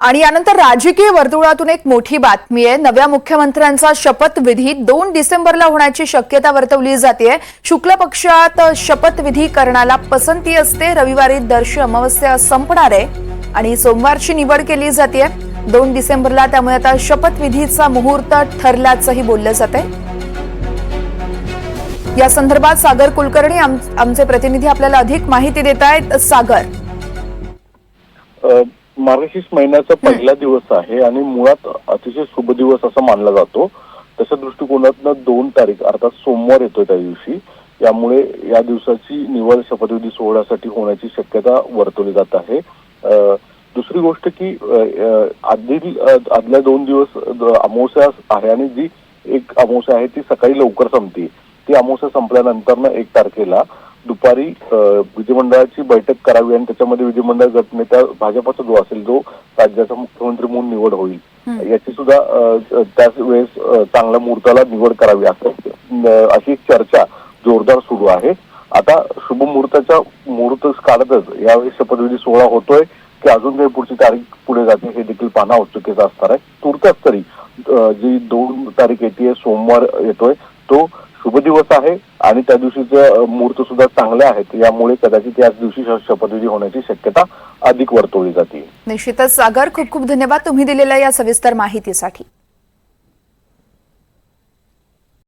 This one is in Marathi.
आणि यानंतर राजकीय वर्तुळातून एक मोठी बातमी आहे। नव्या मुख्यमंत्र्यांचा शपथविधी 2 डिसेंबरला होण्याची शक्यता वर्तवली जाते। शुक्ल पक्षात शपथविधी करण्याला पसंती असते। रविवारी दर्श अमावस्या संपणार आहे आणि सोमवारची निवड केली जाते 2 डिसेंबरला। त्यामुळे आता शपथविधीचा मुहूर्त ठरल्याचंही बोललं जातंय। या संदर्भात सागर कुलकर्णी आमचे प्रतिनिधी आपल्याला अधिक माहिती देत आहेत। सागर, मार्गशीर्ष महिन्याचा पहिला दिवस आहे आणि मुळात अतिशय शुभ दिवस असा मानला जातो। तशा दृष्टिकोनातून 2 तारीख अर्थात सोमवार येतोय त्या दिवशी, यामुळे या दिवसाची निवड शपथविधी सोहळ्यासाठी होण्याची शक्यता वर्तवली जात आहे। दुसरी गोष्ट की आदल्या 2 दिवस अमावस्या आहे आणि जी एक अमावस्या आहे ती सकाळी लवकर संपते। ती अमावस्या संपल्यानंतर 1 तारखेला दुपारी विधिमंडळाची बैठक करावी आणि त्याच्यामध्ये विधिमंडळ गटनेता भाजपचा जो असेल जो राज्याचा मुख्यमंत्री म्हणून निवड होईल याची सुद्धा त्याच वेळेस चांगल्या मुहूर्ताला निवड करावी अशी एक चर्चा जोरदार सुरू आहे। आता शुभ मुहूर्त काढतच यावेळी शपथविधी सोहळा होतोय की अजून काही पुढची तारीख पुढे जाते हे देखील पाहणं औत्सुक्याचं असणार आहे। तुर्तास तरी जी 2 तारीख येते सोमवार येतोय तो शुभ दिवस आहे आणि त्या दिवशीचे मुहूर्त सुद्धा चांगले आहेत, यामुळे कदाचित याच दिवशी शपथविधी होण्याची शक्यता अधिक वर्तवली जाते। निश्चितच सागर, खूप खूप धन्यवाद तुम्ही दिलेल्या या सविस्तर माहितीसाठी।